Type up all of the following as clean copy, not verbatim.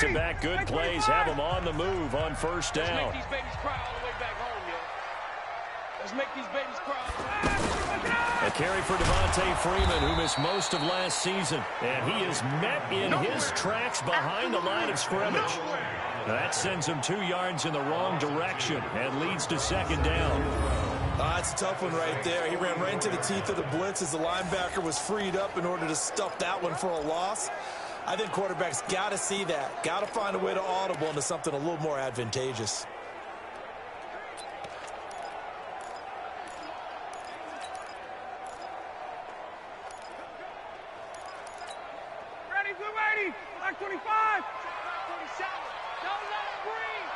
Back-to-back good plays have them on the move on first down. Let's make these babies cry all the way back home, yo. Let's make these babies cry. A carry for Devontae Freeman, who missed most of last season. And he is met in his tracks behind the line of scrimmage. That sends him 2 yards in the wrong direction and leads to second down. That's a tough one right there. He ran right into the teeth of the blitz as the linebacker was freed up in order to stuff that one for a loss. I think quarterbacks got to see that. Got to find a way to audible into something a little more advantageous. Ready, blue 80, black 25. 27. Don't let him breathe.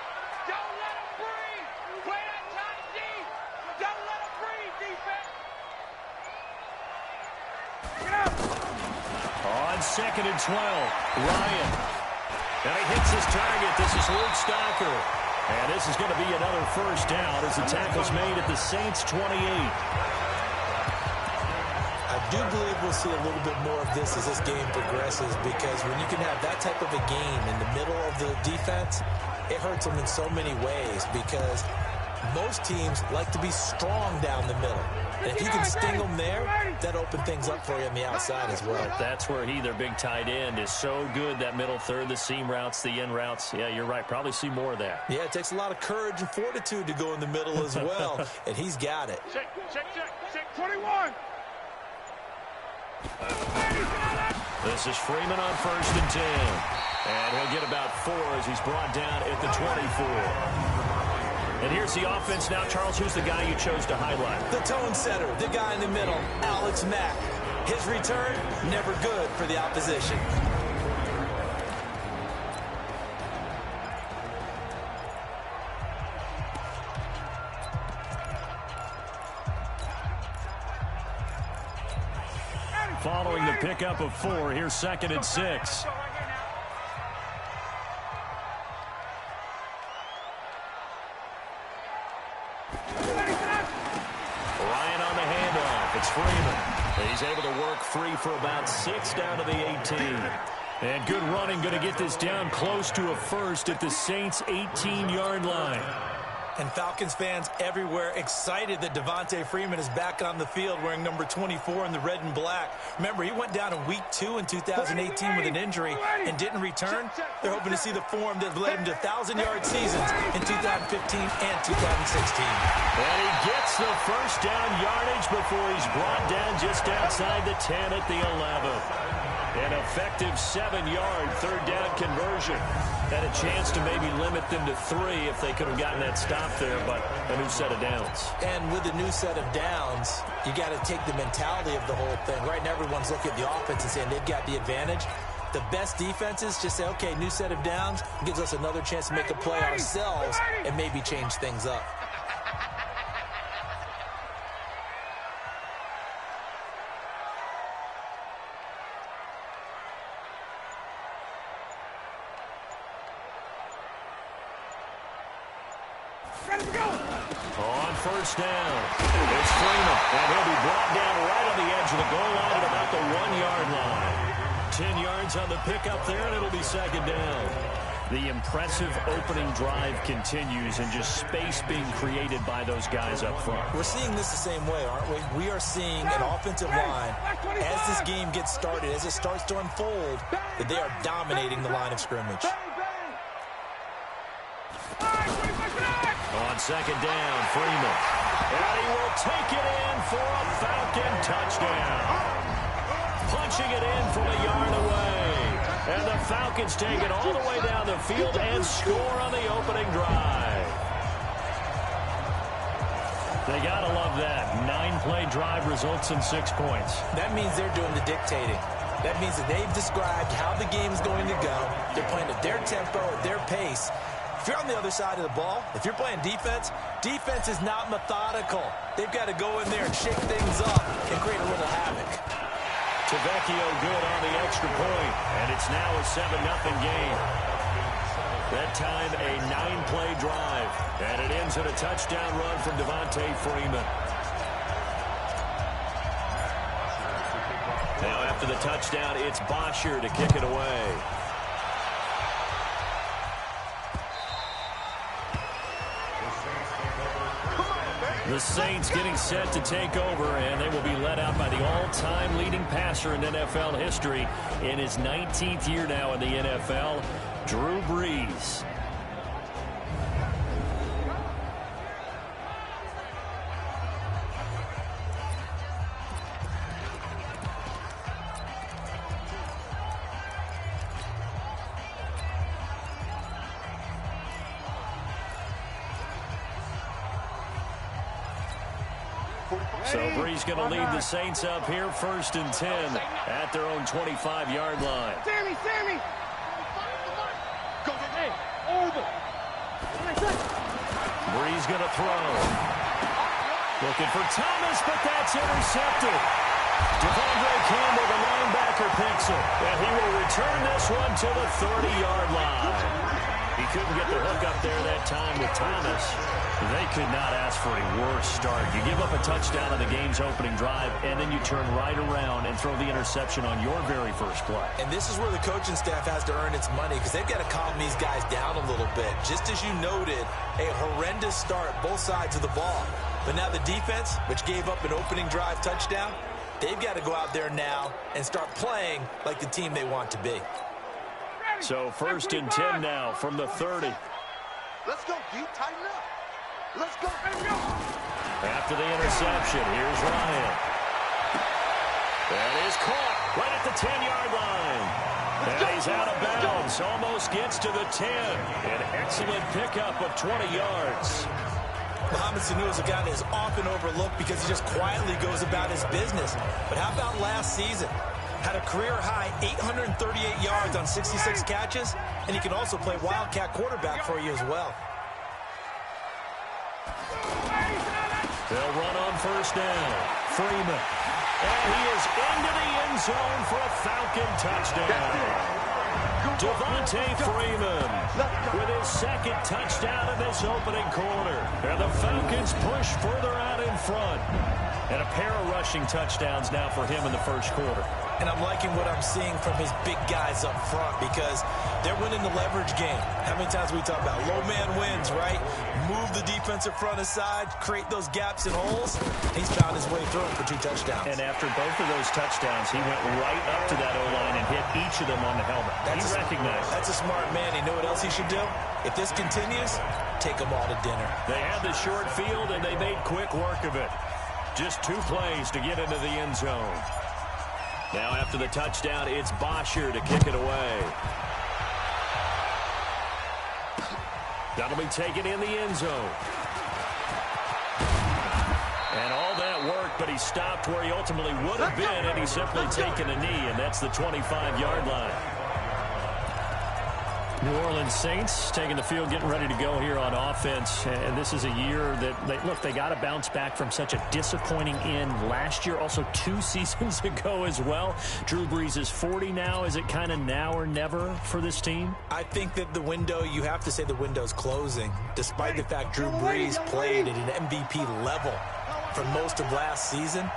Don't let him breathe. Play that tight D. Don't let him breathe, defense. Get up. On 2nd and 12, Ryan. And he hits his target. This is Luke Stocker. And this is going to be another first down as the tackle's made at the Saints' 28. I do believe we'll see a little bit more of this as this game progresses, because when you can have that type of a game in the middle of the defense, it hurts them in so many ways, because most teams like to be strong down the middle. And if you can sting them there, that opens things up for you on the outside as well. That's where he, their big tight end, is so good, that middle third, the seam routes, the in routes. Yeah, you're right. Probably see more of that. Yeah, it takes a lot of courage and fortitude to go in the middle as well, and he's got it. Check, 21. This is Freeman on 1st and 10. And he'll get about 4 as he's brought down at the 24. And here's the offense now. Charles, who's the guy you chose to highlight? The tone setter, the guy in the middle, Alex Mack. His return, never good for the opposition. Following the pickup of 4, here's 2nd and 6. Ryan on the handoff. It's Freeman. He's able to work free for about 6 down to the 18. And good running, going to get this down close to a first at the Saints' 18-yard line. And Falcons fans everywhere excited that Devontae Freeman is back on the field wearing number 24 in the red and black. Remember, he went down in week 2 in 2018 with an injury and didn't return. They're hoping to see the form that led him to 1,000-yard seasons in 2015 and 2016. And he gets the first down yardage before he's brought down just outside the 10 at the 11. An effective 7-yard third down conversion. Had a chance to maybe limit them to 3 if they could have gotten that stop there, but a new set of downs. And with a new set of downs, you got to take the mentality of the whole thing. Right now, everyone's looking at the offense and saying they've got the advantage. The best defenses just say, okay, new set of downs gives us another chance to make a play ourselves and maybe change things up. On first down, it's Freeman, and he'll be brought down right on the edge of the goal line at about the 1-yard line. 10 yards on the pickup there, and it'll be second down. The impressive opening drive continues, and just space being created by those guys up front. We're seeing this the same way, aren't we? We are seeing an offensive line, as this game gets started, as it starts to unfold, that they are dominating the line of scrimmage. On second down, Freeman. And he will take it in for a Falcon touchdown. Punching it in from a yard away. And the Falcons take it all the way down the field and score on the opening drive. They gotta love that. 9-play drive results in 6 points. That means they're doing the dictating. That means that they've described how the game's going to go. They're playing at their tempo, at their pace. If you're on the other side of the ball, if you're playing defense, defense is not methodical. They've got to go in there and shake things up and create a little havoc. Tavecchio good on the extra point, and it's now a 7-0 game. That time a 9-play drive, and it ends in a touchdown run from Devontae Freeman. Now after the touchdown, it's Bosher to kick it away. The Saints getting set to take over, and they will be led out by the all-time leading passer in NFL history in his 19th year now in the NFL, Drew Brees. So Brees going to lead the Saints up here, 1st and 10 at their own 25-yard line. Sammy! Go, hey, over. Brees going to throw. Looking for Thomas, but that's intercepted. Devondre Campbell, the linebacker, picks it. And he will return this one to the 30-yard line. He couldn't get the hook up there that time with Thomas. They could not ask for a worse start. You give up a touchdown on the game's opening drive, and then you turn right around and throw the interception on your very first play. And this is where the coaching staff has to earn its money, because they've got to calm these guys down a little bit. Just as you noted, a horrendous start, both sides of the ball. But now the defense, which gave up an opening drive touchdown, they've got to go out there now and start playing like the team they want to be. So 1st and 10 now from the 30. Let's go, D. Tighten up. Let's go. After the interception, here's Ryan. That is caught right at the 10-yard line. And he's out of bounds. Almost gets to the 10. An excellent pickup of 20 yards. Mohamed Sanu is a guy that is often overlooked because he just quietly goes about his business. But how about last season? Had a career-high 838 yards on 66 catches, and he can also play Wildcat quarterback for you as well. They'll run on 1st down. Freeman. And he is into the end zone for a Falcon touchdown. Devontae Freeman with his 2nd touchdown of this opening quarter. And the Falcons push further out in front. And a pair of rushing touchdowns now for him in the 1st quarter. And I'm liking what I'm seeing from his big guys up front because they're winning the leverage game. How many times we talk about low man wins, right? Move the defensive front aside, create those gaps and holes. He's found his way through it for 2 touchdowns. And after both of those touchdowns, he went right up to that O-line and hit each of them on the helmet. He recognized. That's a smart man. You know what else he should do? If this continues, take them all to dinner. They had the short field, and they made quick work of it. Just 2 plays to get into the end zone. Now after the touchdown, it's Bosher to kick it away. That'll be taken in the end zone. And all that worked, but he stopped where he ultimately would have been had he simply taken a knee, and that's the 25-yard line. New Orleans Saints taking the field, getting ready to go here on offense. And this is a year that, they got to bounce back from such a disappointing end last year. Also 2 seasons ago as well. Drew Brees is 40 now. Is it kind of now or never for this team? I think that the window, you have to say the window's closing, despite the fact Drew Brees played at an MVP level for most of last season.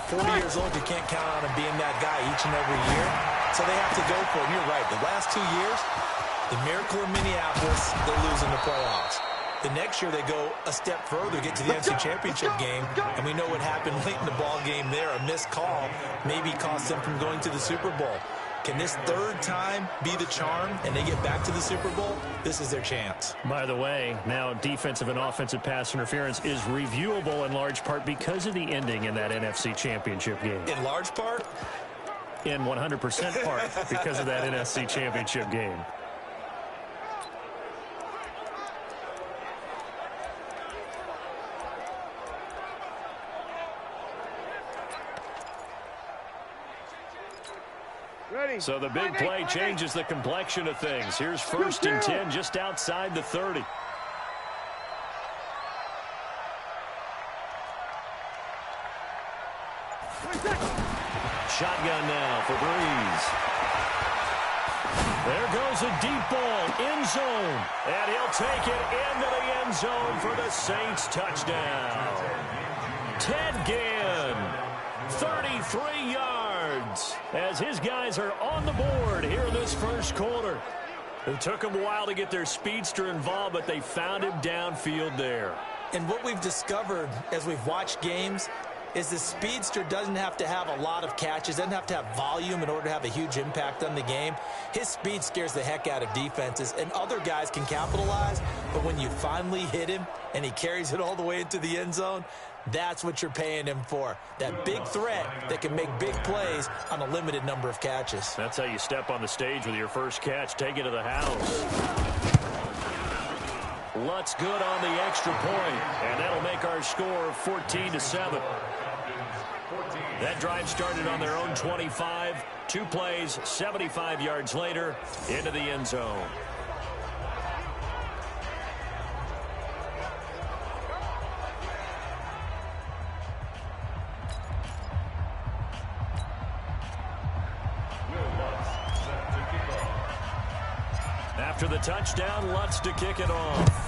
40 years old, you can't count on him being that guy each and every year. So they have to go for it. You're right. The last 2 years, the Miracle in Minneapolis, they're losing the playoffs. The next year they go a step further, get to the NFC Championship game, and we know what happened late in the ball game there. A missed call maybe cost them from going to the Super Bowl. Can this 3rd time be the charm and they get back to the Super Bowl? This is their chance. By the way, now defensive and offensive pass interference is reviewable in large part because of the ending in that NFC Championship game. In large part? In 100% part because of that NFC Championship game. So the big play changes the complexion of things. Here's 1st and 10 just outside the 30. Shotgun now for Brees. There goes a deep ball, end zone. And he'll take it into the end zone for the Saints touchdown. Ted Ginn, 33 yards, as his guys are on the board here in this 1st quarter. It took them a while to get their speedster involved, but they found him downfield there. And what we've discovered as we've watched games is the speedster doesn't have to have a lot of catches, doesn't have to have volume in order to have a huge impact on the game. His speed scares the heck out of defenses, and other guys can capitalize, but when you finally hit him and he carries it all the way into the end zone, that's what you're paying him for. That big threat that can make big plays on a limited number of catches. That's how you step on the stage with your first catch. Take it to the house. Lutz good on the extra point, and that'll make our score 14-7. That drive started on their own 25. 2 plays, 75 yards later, into the end zone. After the touchdown, Lutz to kick it off.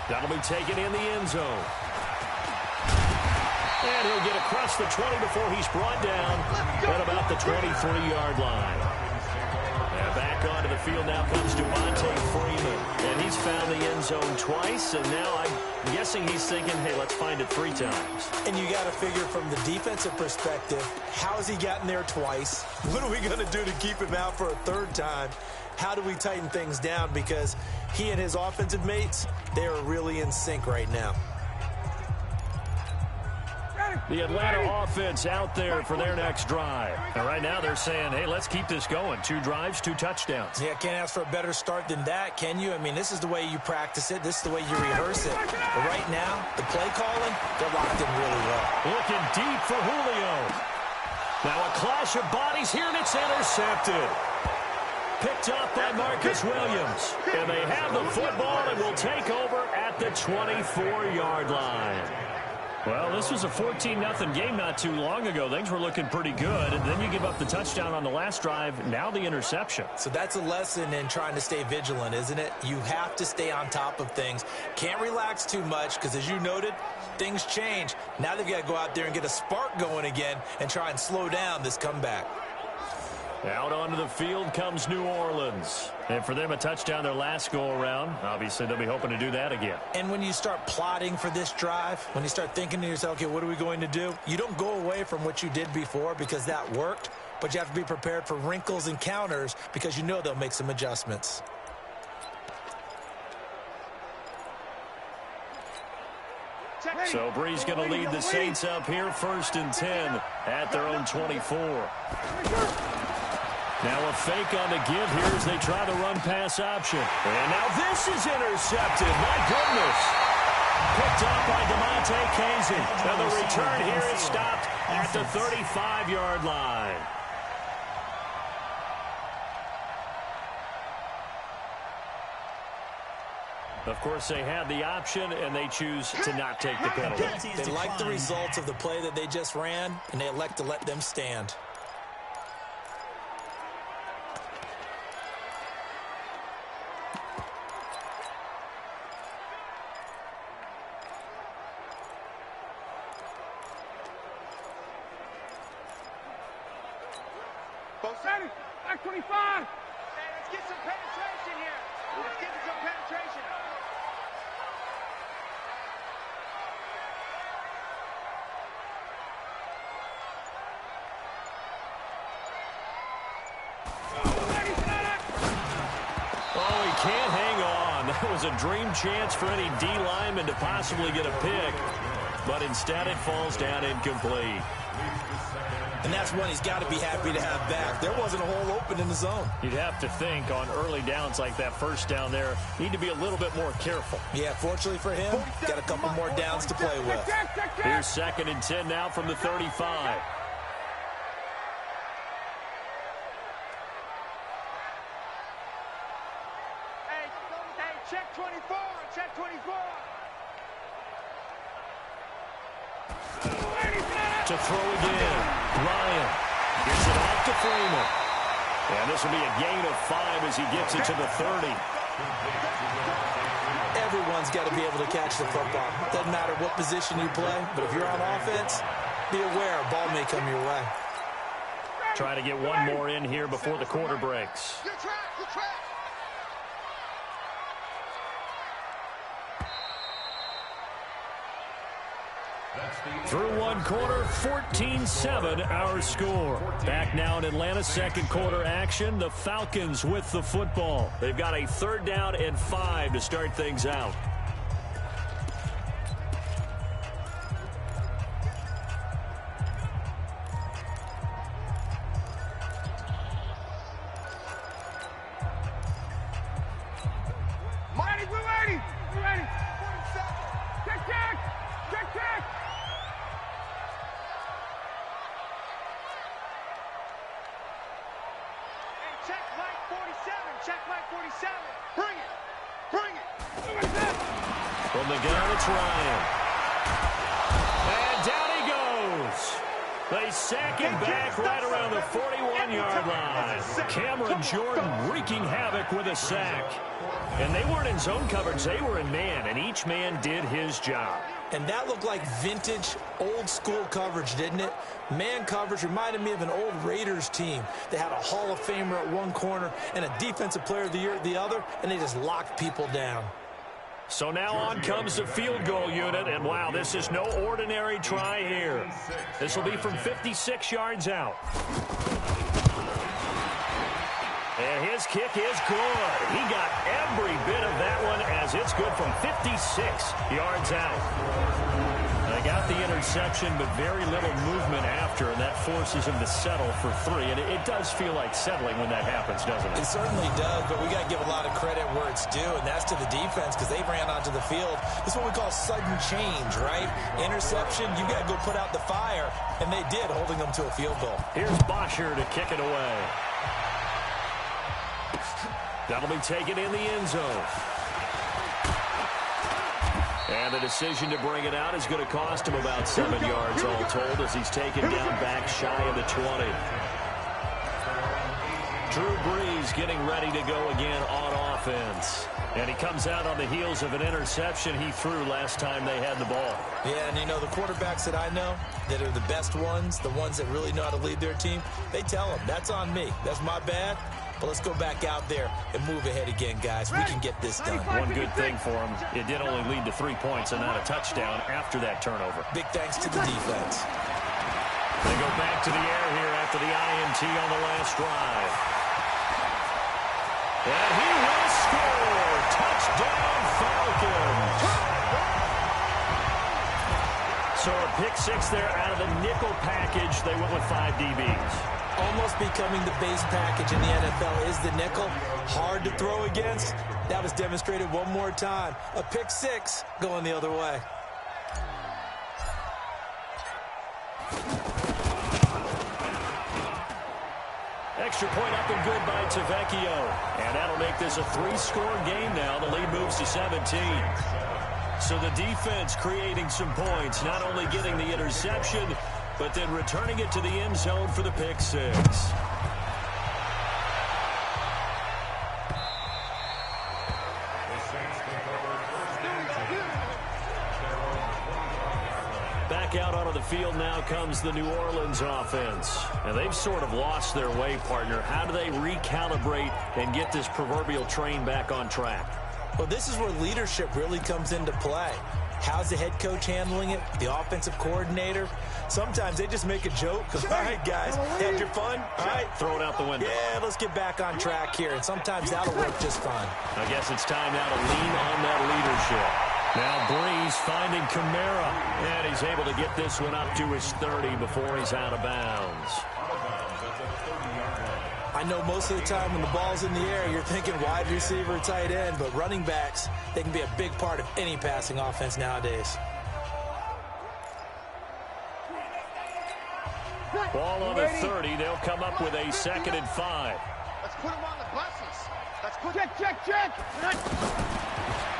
That'll be taken in the end zone. And he'll get across the 20 before he's brought down at about the 23-yard line. And back onto the field now comes Devontae Freeman. And he's found the end zone twice, and now I'm guessing he's thinking, hey, let's find it 3 times. And you got to figure from the defensive perspective, how has he gotten there twice? What are we going to do to keep him out for a 3rd time? How do we tighten things down? Because he and his offensive mates, they are really in sync right now. The Atlanta offense out there for their next drive. And right now they're saying, hey, let's keep this going. 2 drives, 2 touchdowns. Yeah, can't ask for a better start than that, can you? I mean, this is the way you practice it. This is the way you rehearse it. But right now, the play calling, they're locked in really well. Looking deep for Julio. Now a clash of bodies here, and it's intercepted. Picked up by Marcus Williams. And they have the football and will take over at the 24-yard line. Well, this was a 14-0 game not too long ago. Things were looking pretty good, and then you give up the touchdown on the last drive, now the interception. So that's a lesson in trying to stay vigilant, isn't it? You have to stay on top of things. Can't relax too much because, as you noted, things change. Now they've got to go out there and get a spark going again and try and slow down this comeback. Out onto the field comes New Orleans. And for them, a touchdown their last go-around. Obviously, they'll be hoping to do that again. And when you start plotting for this drive, when you start thinking to yourself, okay, what are we going to do? You don't go away from what you did before because that worked, but you have to be prepared for wrinkles and counters because you know they'll make some adjustments. So Bree's going to lead the Saints up here, 1st and 10 at their own 24. Now a fake on the give here as they try the run-pass option. And now this is intercepted. My goodness. Picked up by DeMonte Casey. And the return here is stopped at the 35-yard line. Of course, they had the option, and they choose to not take the penalty. They like the results of the play that they just ran, and they elect to let them stand. Back 25. Hey, let's get some penetration here. Let's get some penetration. Oh, he can't hang on. That was a dream chance for any D lineman to possibly get a pick. But instead it falls down incomplete. And that's one he's got to be happy to have back. There wasn't a hole open in the zone. You'd have to think on early downs like that first down there, need to be a little bit more careful. Yeah, fortunately for him, got a couple more downs to play with. Here's 2nd and 10 now from the 35. Hey, check 24, check 24. To throw again. Ryan gets it off to Freeman. And this will be a gain of 5 as he gets it to the 30. Everyone's got to be able to catch the football. Doesn't matter what position you play, but if you're on offense, be aware a ball may come your way. Trying to get one more in here before the quarter breaks. Through one quarter, 14-7 our score. Back now in Atlanta's second quarter action. The Falcons with the football. They've got a 3rd down and 5 to start things out. From the gun, it's Ryan. And down he goes. They sack him back right around the 41-yard line. Cameron Jordan wreaking havoc with a sack. And they weren't in zone coverage. They were in man, and each man did his job. And that looked like vintage, old-school coverage, didn't it? Man coverage reminded me of an old Raiders team. They had a Hall of Famer at one corner and a Defensive Player of the Year at the other, and they just locked people down. So now on comes the field goal unit, and wow, this is no ordinary try here. This will be from 56 yards out. And his kick is good. He got every bit of that one as it's good from 56 yards out. They got the interception, but very little movement after, and that forces him to settle for 3. And it does feel like settling when that happens, doesn't it? It certainly does, but we got to give a lot of credit where it's due, and that's to the defense because they ran onto the field. This is what we call sudden change, right? Interception, you got to go put out the fire, and they did, holding them to a field goal. Here's Bosher to kick it away. That'll be taken in the end zone. And the decision to bring it out is going to cost him about 7 yards all told as he's taken down back shy of the 20. Drew Brees getting ready to go again on offense. And he comes out on the heels of an interception he threw last time they had the ball. Yeah, and you know, the quarterbacks that I know that are the best ones, the ones that really know how to lead their team, they tell them, that's on me. That's my bad. But let's go back out there and move ahead again, guys. We can get this done. One good thing for him, it did only lead to 3 points and not a touchdown after that turnover. Big thanks to the defense. They go back to the air here after the INT on the last drive. And he will score. Touchdown, Falcons. So a pick 6 there out of the nickel package. They went with 5 DBs. Almost becoming the base package in the NFL is the nickel. Hard to throw against. That was demonstrated one more time. A pick 6 going the other way. Extra point up and good by Tavecchio. And that'll make this a 3-score game now. The lead moves to 17. So the defense creating some points, not only getting the interception, but then returning it to the end zone for the pick 6. Back out onto the field now comes the New Orleans offense. And they've sort of lost their way, partner. How do they recalibrate and get this proverbial train back on track? Well, this is where leadership really comes into play. How's the head coach handling it? The offensive coordinator? Sometimes they just make a joke. All right, guys, had your fun? All right. Throw it out the window. Yeah, let's get back on track here. And sometimes that'll work just fine. I guess it's time now to lean on that leadership. Now Brees finding Kamara. And he's able to get this one up to his 30 before he's out of bounds. I know most of the time when the ball's in the air, you're thinking wide receiver, tight end, but running backs, they can be a big part of any passing offense nowadays. Ball on the 30. They'll come up with a 2nd and 5. Let's put them on the buses. Let's put check.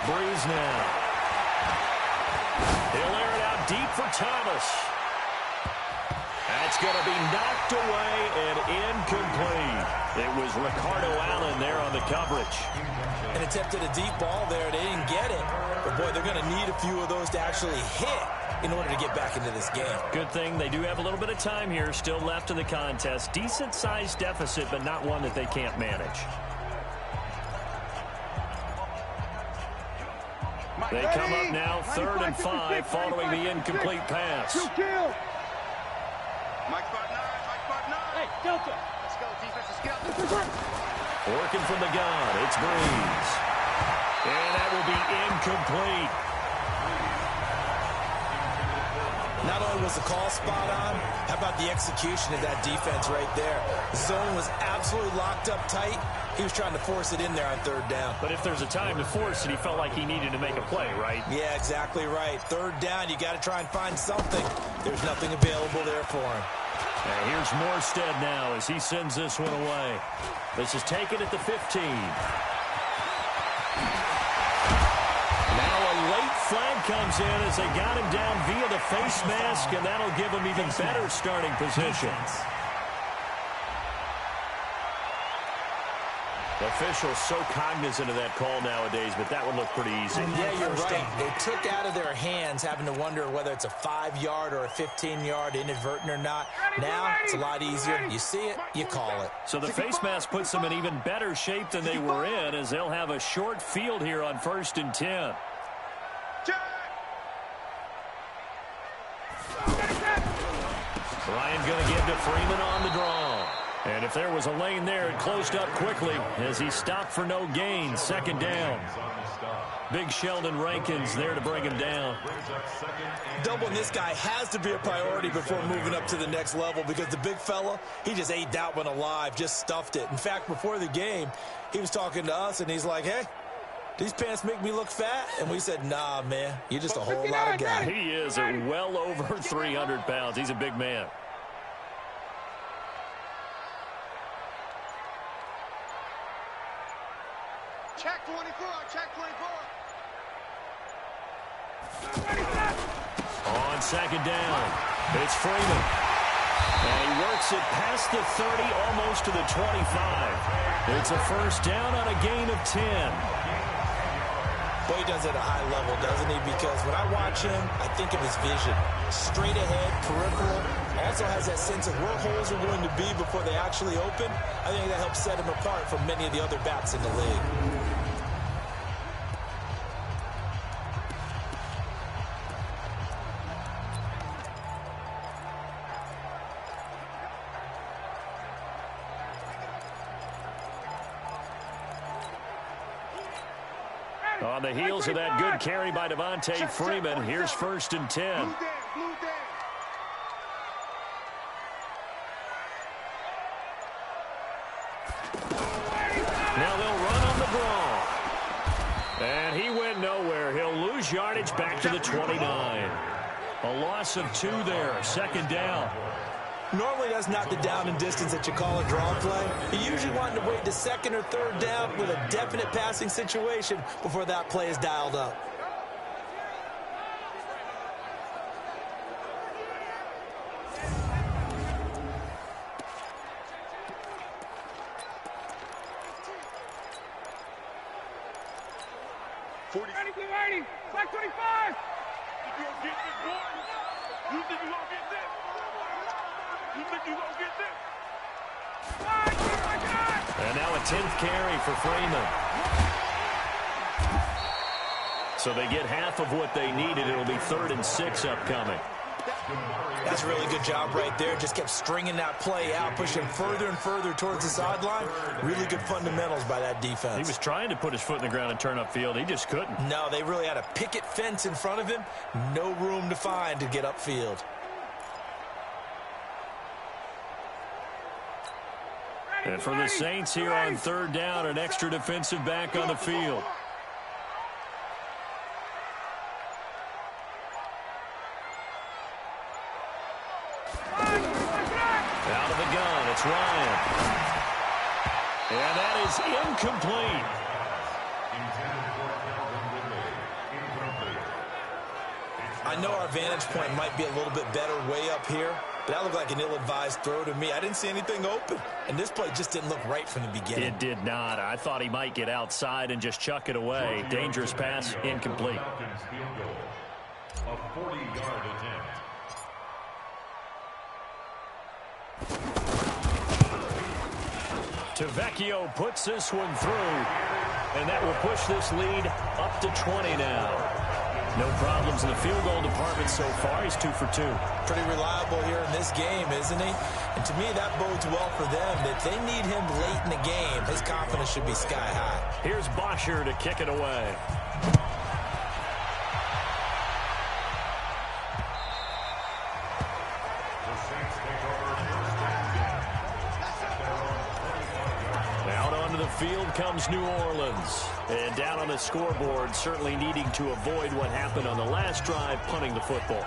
Brees now. He'll air it out deep for Thomas. That's going to be knocked away and incomplete. It was Ricardo Allen there on the coverage. And attempted a deep ball there. They didn't get it. But, boy, they're going to need a few of those to actually hit in order to get back into this game. Good thing they do have a little bit of time here still left in the contest. Decent-sized deficit, but not one that they can't manage. They come up now 3rd and 5 following the incomplete pass. Mike spot 9. Hey, Delta. Let's go, defense. Let's get out this work. Working from the gun, it's Breeze. And that will be incomplete. Not only was the call spot on, how about the execution of that defense right there? The zone was absolutely locked up tight. He was trying to force it in there on 3rd down. But if there's a time to force it, he felt like he needed to make a play, right? Yeah, exactly right. 3rd down, you got to try and find something. There's nothing available there for him. And here's Morstead now as he sends this one away. This is taken at the 15. Now a late flag comes in as they got him down via the face mask, and that'll give him even better starting positions. Officials so cognizant of that call nowadays, but that would look pretty easy. Yeah, you're right. They took out of their hands having to wonder whether it's a 5-yard or a 15-yard, inadvertent or not. Now it's a lot easier. You see it, you call it. So the face mask puts them in even better shape than they were in, as they'll have a short field here on 1st and 10. Ryan going to give to Freeman on the draw. And if there was a lane there, it closed up quickly as he stopped for no gain. 2nd down. Big Sheldon Rankins there to bring him down. Doubling this guy has to be a priority before moving up to the next level, because the big fella, he just ate that one alive, just stuffed it. In fact, before the game, he was talking to us, and he's like, hey, these pants make me look fat? And we said, nah, man, you're just a whole lot of guy. He is at well over 300 pounds. He's a big man. Check 24. Check 24. On 2nd down, it's Freeman. And he works it past the 30, almost to the 25. It's a 1st down on a gain of 10. Boy, he does it at a high level, doesn't he? Because when I watch him, I think of his vision. Straight ahead, peripheral. Also has that sense of where holes are going to be before they actually open. I think that helps set him apart from many of the other backs in the league. On the heels of that good carry by Devontae Freeman, here's 1st and 10. Now they'll run on the draw. And he went nowhere. He'll lose yardage back to the 29. A loss of 2 there, 2nd down. Normally that's not the down and distance that you call a draw play. You usually want to wait to 2nd or 3rd down with a definite passing situation before that play is dialed up. Flag 25. You gonna get this, boy? You think you gonna get this? You think you gonna get this? And now a 10th carry for Freeman. So they get half of what they needed. It'll be 3rd and 6 upcoming. That's a really good job right there. Just kept stringing that play out, pushing further and further towards the sideline. Really good fundamentals by that defense. He was trying to put his foot in the ground and turn upfield. He just couldn't. No, they really had a picket fence in front of him. No room to find to get upfield. And for the Saints here on 3rd down, an extra defensive back on the field. Out of the gun, it's Ryan. And that is incomplete. I know our vantage point might be a little bit better way up here, but that looked like an ill-advised throw to me. I didn't see anything open, and this play just didn't look right from the beginning. It did not. I thought he might get outside and just chuck it away. Dangerous pass, incomplete. A 40-yard attempt. Tavecchio puts this one through. And that will push this lead up to 20 now. No problems in the field goal department so far. He's 2 for 2. Pretty reliable here in this game, isn't he? And to me, that bodes well for them. If they need him late in the game, his confidence should be sky high. Here's Bosher to kick it away. Out onto the field comes New Orleans. And down on the scoreboard, certainly needing to avoid what happened on the last drive, punting the football.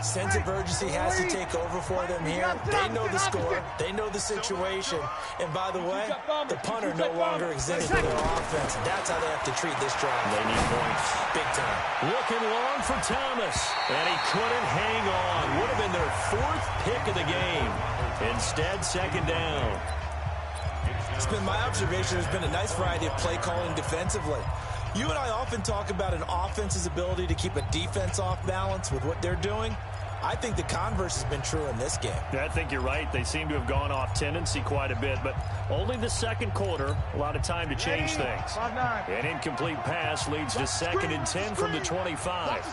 Sense of urgency has to take over for them here. They know the score. They know the situation. And by the way, the punter no longer exists for their offense. That's how they have to treat this drive. They need points. Big time. Looking long for Thomas. And he couldn't hang on. Would have been their 4th pick of the game. Instead, 2nd down. It's been my observation there's been a nice variety of play calling defensively. You and I often talk about an offense's ability to keep a defense off balance with what they're doing. I think the converse has been true in this game. I think you're right. They seem to have gone off tendency quite a bit, but only the second quarter, a lot of time to change things. An incomplete pass leads to 2nd and 10 from the 25.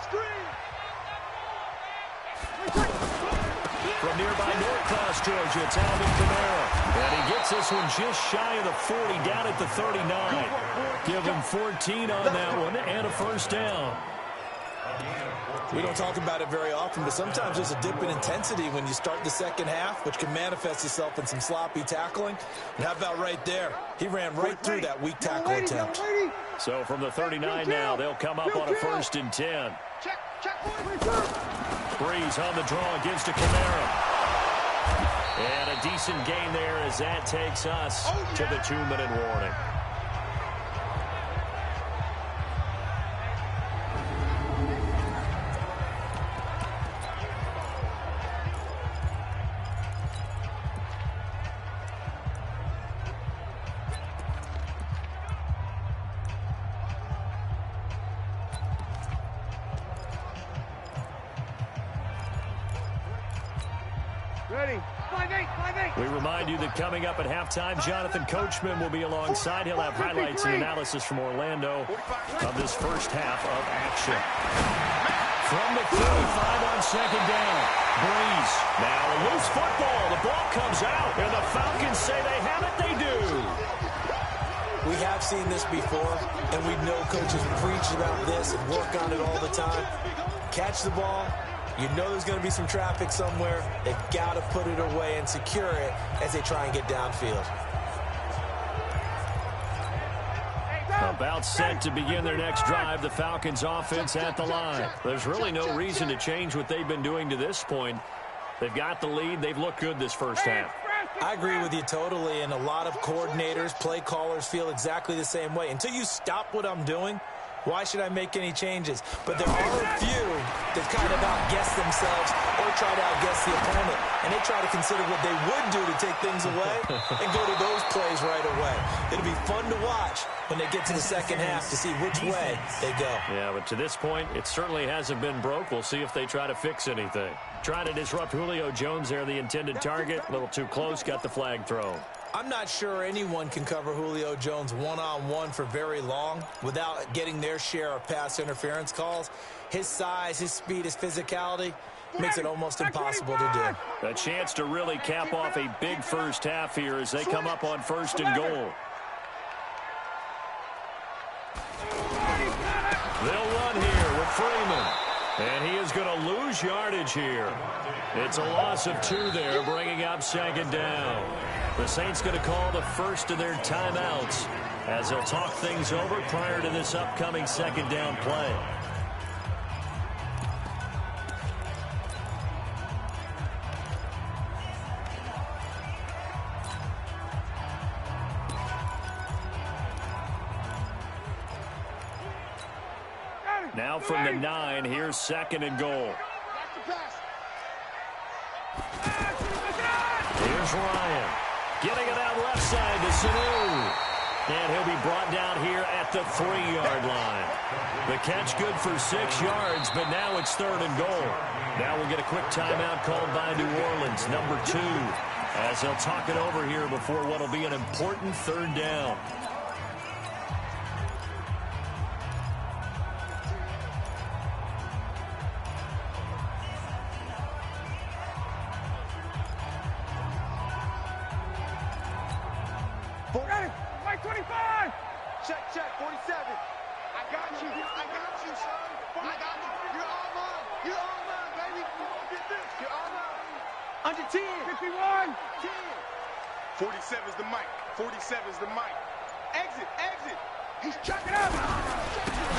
From nearby Norcross, Georgia, it's Alvin Kamara. And he gets this one just shy of the 40, down at the 39. Give him 14 on that one and a 1st down. We don't talk about it very often, but sometimes there's a dip in intensity when you start the second half, which can manifest itself in some sloppy tackling. And how about right there? He ran right through that weak tackle attempt. So from the 39 now, they'll come up on a 1st and 10. Breeze on the draw, gives to Kamara. And a decent gain there as that takes us to the 2-minute warning. We remind you that coming up at halftime, Jonathan Coachman will be alongside. He'll have highlights and analysis from Orlando of this first half of action. From the 35 on 2nd down. Breeze. Now a loose football. The ball comes out, and the Falcons say they have it. They do. We have seen this before, and we know coaches preach about this and work on it all the time. Catch the ball. You know there's going to be some traffic somewhere. They've got to put it away and secure it as they try and get downfield. About set to begin their next drive, the Falcons offense at the line. There's really no reason to change what they've been doing to this point. They've got the lead. They've looked good this first half. I agree with you totally, and a lot of coordinators, play callers feel exactly the same way. Until you stop what I'm doing, why should I make any changes? But there are a few that kind of outguess themselves or try to outguess the opponent. And they try to consider what they would do to take things away and go to those plays right away. It'll be fun to watch when they get to the second half to see which way they go. Yeah, but to this point, it certainly hasn't been broke. We'll see if they try to fix anything. Trying to disrupt Julio Jones there, the intended target. A little too close, got the flag thrown. I'm not sure anyone can cover Julio Jones one-on-one for very long without getting their share of pass interference calls. His size, his speed, his physicality makes it almost impossible to do. A chance to really cap off a big first half here as they come up on 1st and goal. They'll run here with Freeman. And he is going to lose yardage here. It's a loss of 2 there, bringing up 2nd down. The Saints going to call the first of their timeouts as they'll talk things over prior to this upcoming 2nd down play. Now from the 9, here's 2nd and goal. Here's Ryan. Getting it out left side to Sanu. And he'll be brought down here at the 3-yard line. The catch good for 6 yards, but now it's 3rd and goal. Now we'll get a quick timeout called by New Orleans, number 2, as they'll talk it over here before what will be an important 3rd down. Black 25. Check, 47. I got you, son. I got you. You're all mine. You're all mine, baby. Get this. You're all mine. Under 10. 51. 10. 47's the mic. 47's the mic. Exit. He's chucking up.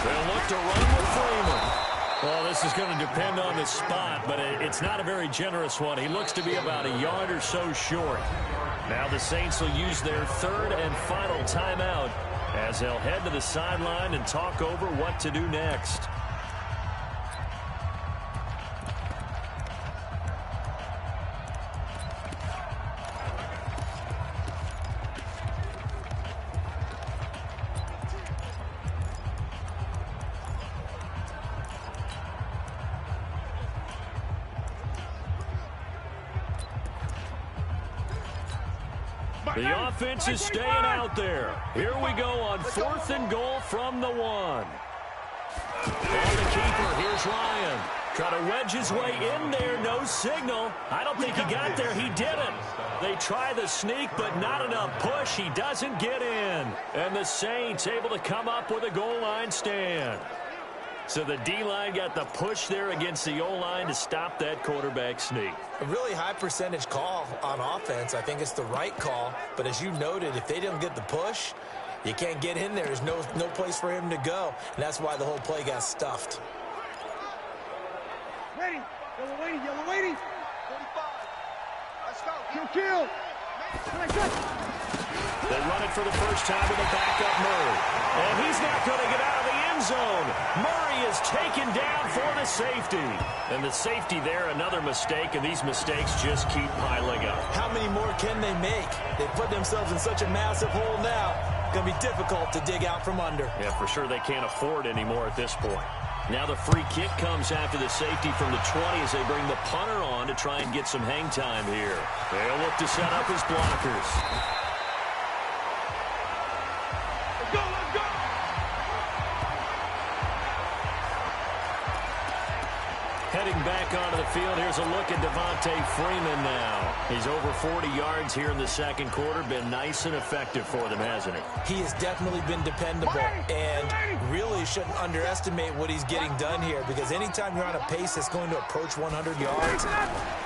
They'll look to run with Freeman. Well, this is going to depend on the spot, but it's not a very generous one. He looks to be about a yard or so short. Now the Saints will use their third and final timeout as they'll head to the sideline and talk over what to do next. The offense is staying out there. Here we go on 4th and goal from the 1. On the keeper, here's Ryan. Try to wedge his way in there, no signal. I don't think he got there, he didn't. They try the sneak, but not enough push. He doesn't get in. And the Saints able to come up with a goal line stand. So the D-line got the push there against the O-line to stop that quarterback sneak. A really high percentage call on offense. I think it's the right call. But as you noted, if they didn't get the push, you can't get in there. There's no place for him to go. And that's why the whole play got stuffed. Ready. Yellow lady. 45. Let's go. Kill. They run it for the first time to the backup Murray. And he's not going to get out of the end zone. Murray is taken down for the safety. And the safety there, another mistake, and these mistakes just keep piling up. How many more can they make? They've put themselves in such a massive hole now. It's going to be difficult to dig out from under. Yeah, for sure they can't afford anymore at this point. Now the free kick comes after the safety from the 20 as they bring the punter on to try and get some hang time here. They'll look to set up his blockers. Heading back onto the field, here's a look at Devontae Freeman now. He's over 40 yards here in the second quarter. Been nice and effective for them, hasn't he? He has definitely been dependable and really shouldn't underestimate what he's getting done here, because anytime you're on a pace that's going to approach 100 yards,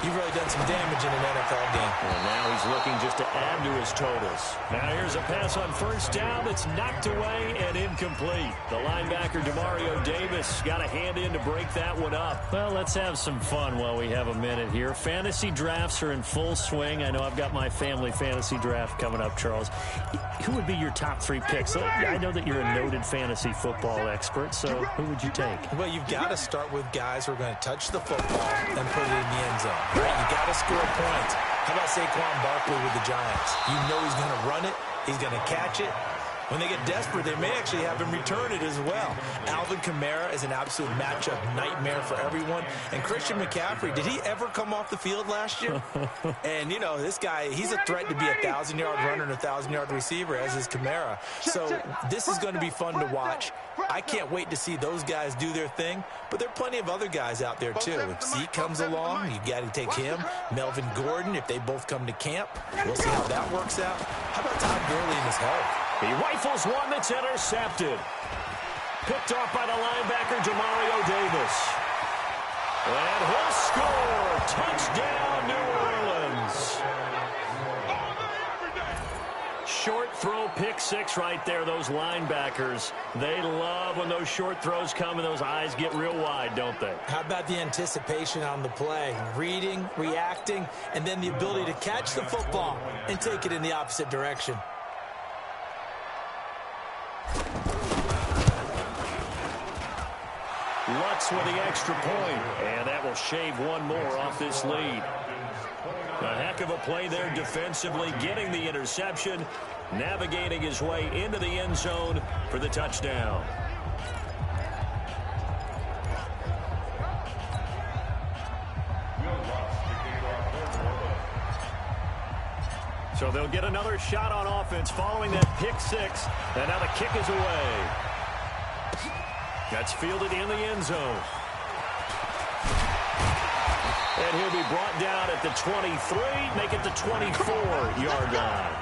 you've really done some damage in an NFL game. And now he's looking just to add to his totals. Now here's a pass on first down that's knocked away and incomplete. The linebacker, Demario Davis, got a hand in to break that one up. Well, let's have some fun while we have a minute here. Fantasy drafts are in full swing. I know I've got my family fantasy draft coming up, Charles. Who would be your top 3 picks? I know that you're a noted fantasy football expert, so who would you take? Well, you've got to start with guys who are going to touch the football and put it in the end zone. Right? You got to score points. How about Saquon Barkley with the Giants? You know he's going to run it. He's going to catch it. When they get desperate, they may actually have him return it as well. Alvin Kamara is an absolute matchup nightmare for everyone. And Christian McCaffrey, did he ever come off the field last year? And, you know, this guy, he's a threat to be a 1,000-yard runner and a 1,000-yard receiver, as is Kamara. So this is going to be fun to watch. I can't wait to see those guys do their thing. But there are plenty of other guys out there, too. If Zeke comes along, you got to take him. Melvin Gordon, if they both come to camp, we'll see how that works out. How about Todd Gurley and his health? He rifles one that's intercepted. Picked off by the linebacker, Demario Davis. And he'll score. Touchdown, New Orleans. Short throw, pick 6 right there. Those linebackers, they love when those short throws come and those eyes get real wide, don't they? How about the anticipation on the play? Reading, reacting, and then the ability to catch the football and take it in the opposite direction. Lutz with the extra point, and that will shave one more off this lead. A heck of a play there defensively, getting the interception, navigating his way into the end zone for the touchdown. So they'll get another shot on offense following that pick 6, and now the kick is away. That's fielded in the end zone. And he'll be brought down at the 23, make it the 24-yard line.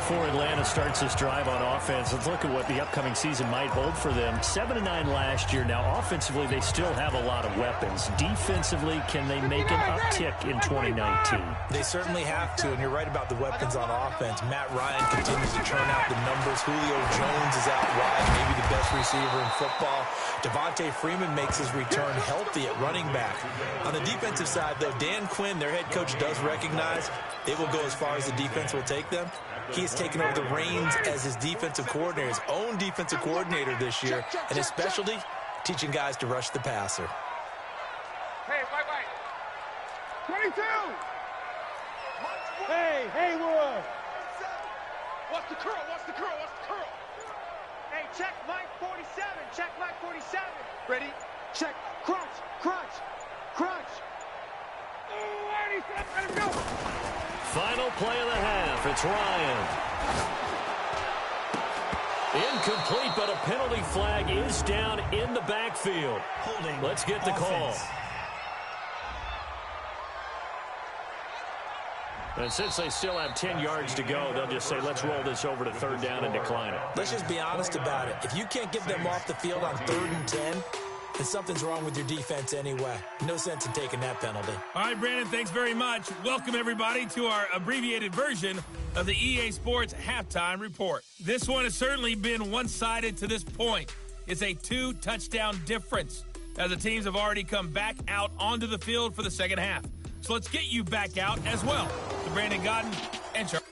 before Atlanta starts this drive on offense. Let's look at what the upcoming season might hold for them. 7-9 last year. Now, offensively, they still have a lot of weapons. Defensively, can they make an uptick in 2019? They certainly have to, and you're right about the weapons on offense. Matt Ryan continues to churn out the numbers. Julio Jones is out wide, maybe the best receiver in football. Devontae Freeman makes his return healthy at running back. On the defensive side, though, Dan Quinn, their head coach, does recognize they will go as far as the defense will take them. He has taken over the reins as his defensive coordinator, his own defensive coordinator this year, and his specialty, teaching guys to rush the passer. Hey, wait. 22. Hey, Haywood. What's the curl? Hey, check Mike 47. Ready? Check. Crunch. Oh, 87. Let him go. Final play of the half. It's Ryan. Incomplete, but a penalty flag is down in the backfield. Let's get the call. And since they still have 10 yards to go, they'll just say, let's roll this over to third down and decline it. Let's just be honest about it. If you can't get them off the field on 3rd and 10, then something's wrong with your defense anyway. No sense in taking that penalty. All right, Brandon, thanks very much. Welcome, everybody, to our abbreviated version of the EA Sports Halftime Report. This one has certainly been one-sided to this point. It's a 2-touchdown difference, as the teams have already come back out onto the field for the second half. So let's get you back out as well. To Brandon Godden and Charlie.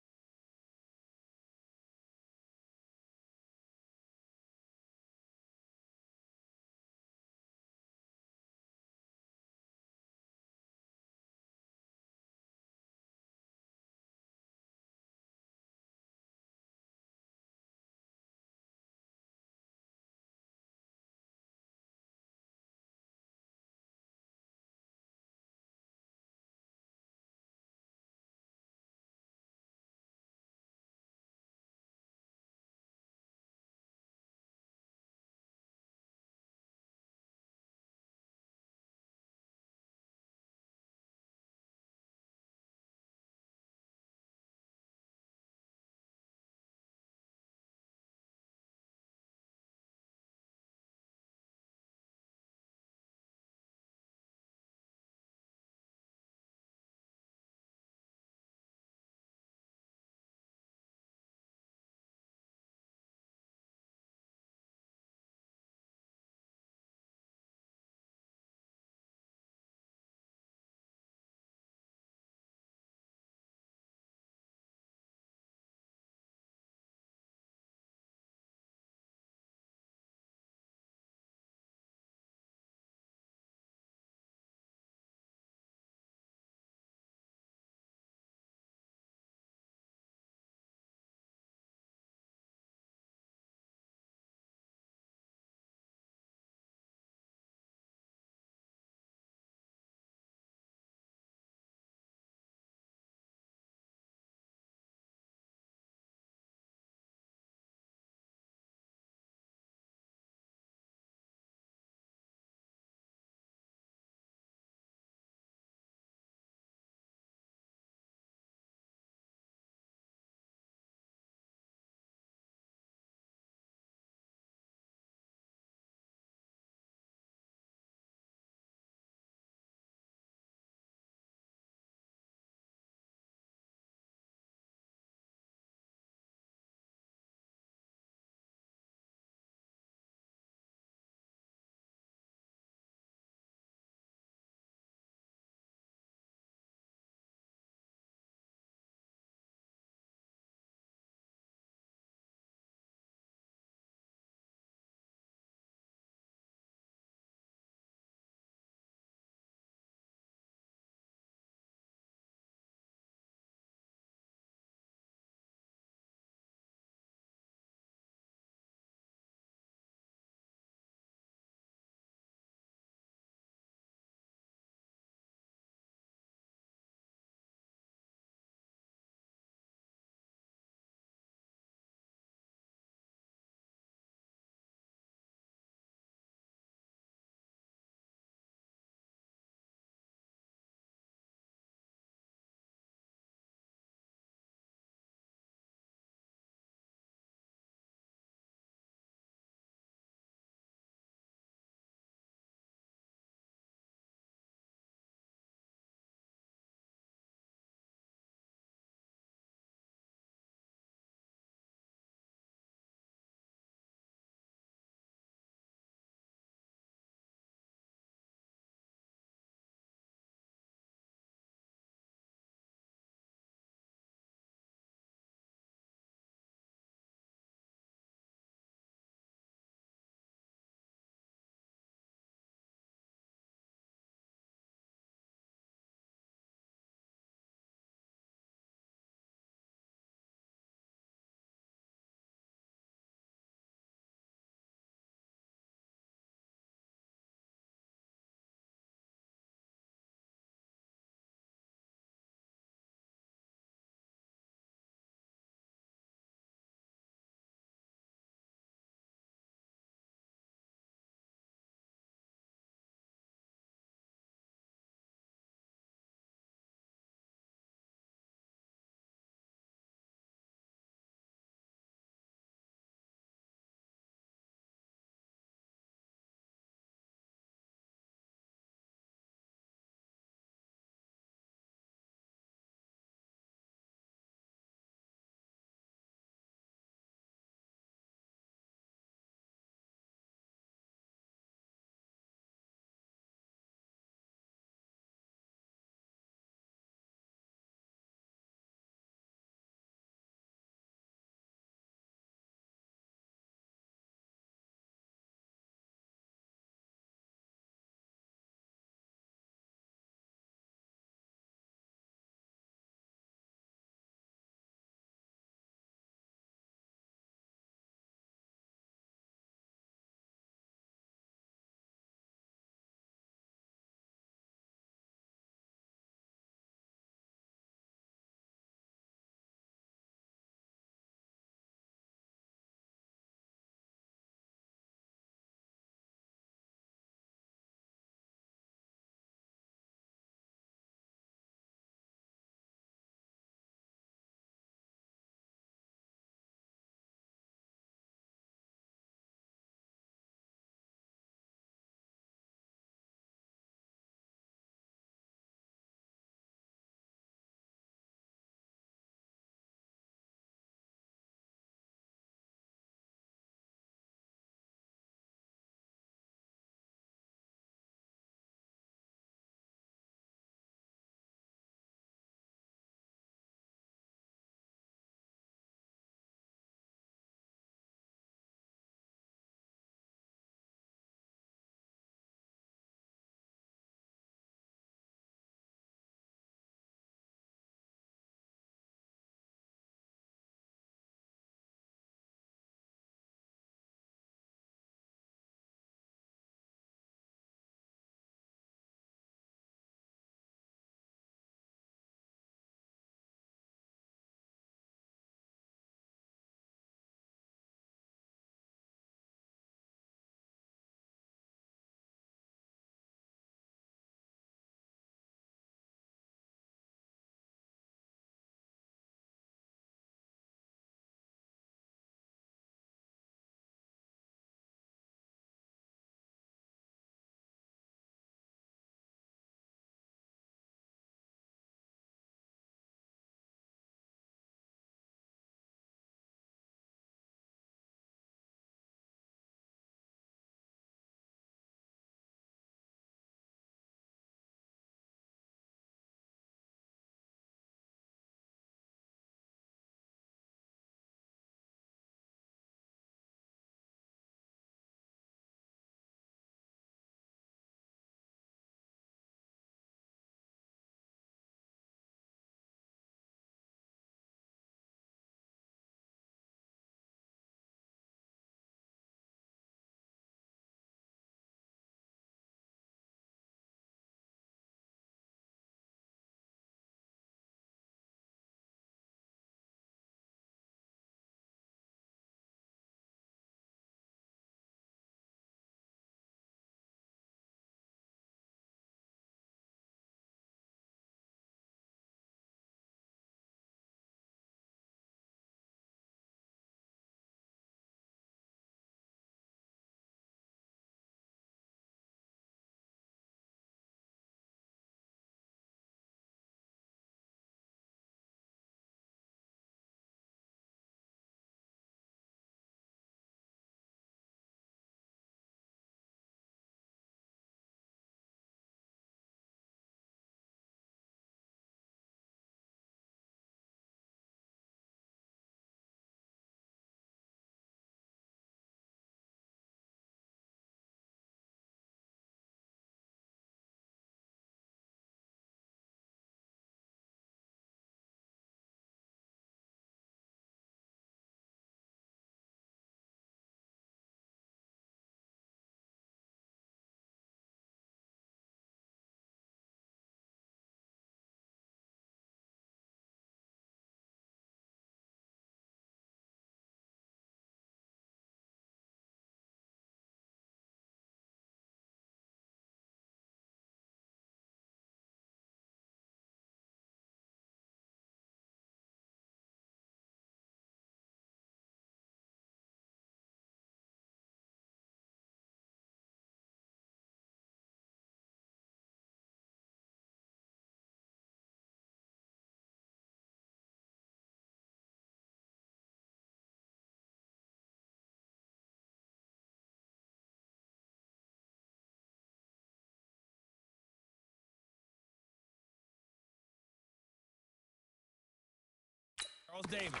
Charles Davis.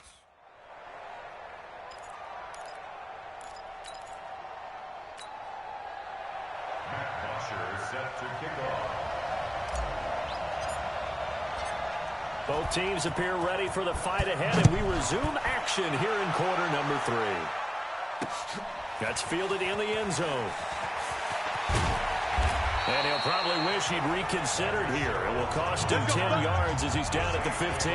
Set to kick off. Both teams appear ready for the fight ahead, and we resume action here in quarter number 3. That's fielded in the end zone. And he'll probably wish he'd reconsidered here. It will cost him 10 yards as he's down at the 15.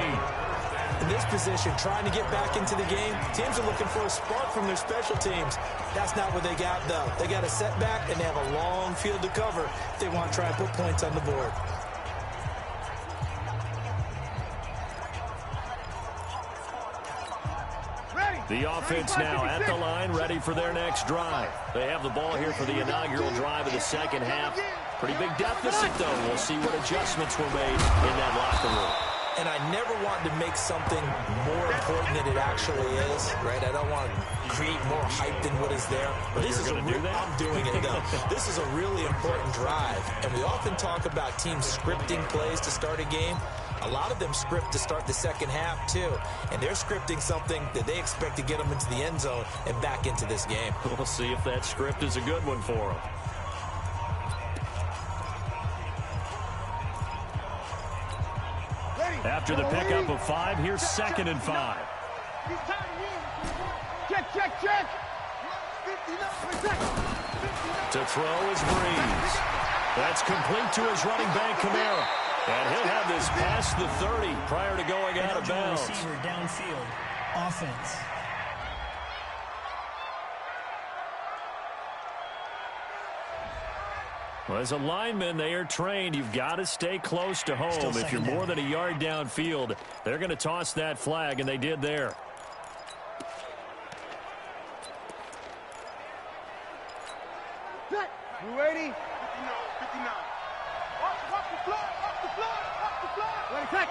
In this position, trying to get back into the game, teams are looking for a spark from their special teams. That's not what they got, though. They got a setback, and they have a long field to cover if they want to try and put points on the board. The offense now at the line, ready for their next drive. They have the ball here for the inaugural drive of the second half. Pretty big deficit, though. We'll see what adjustments were made in that locker room. And I never want to make something more important than it actually is, right? I don't want to create more hype than what is there. But this is I'm doing it, though. This is a really important drive. And we often talk about teams scripting plays to start a game. A lot of them script to start the second half, too. And they're scripting something that they expect to get them into the end zone and back into this game. We'll see if that script is a good one for them. After the pickup of 5, here's 2nd and 5. Check, check, check. To throw is Breeze. That's complete to his running back, Kamara. And he'll have this past the 30 prior to going out of bounds. Receiver downfield. Offense. Well, as a lineman, they are trained. You've got to stay close to home. If you're more than a yard downfield, they're going to toss that flag, and they did there. You ready? 59. Off the floor. Let it take.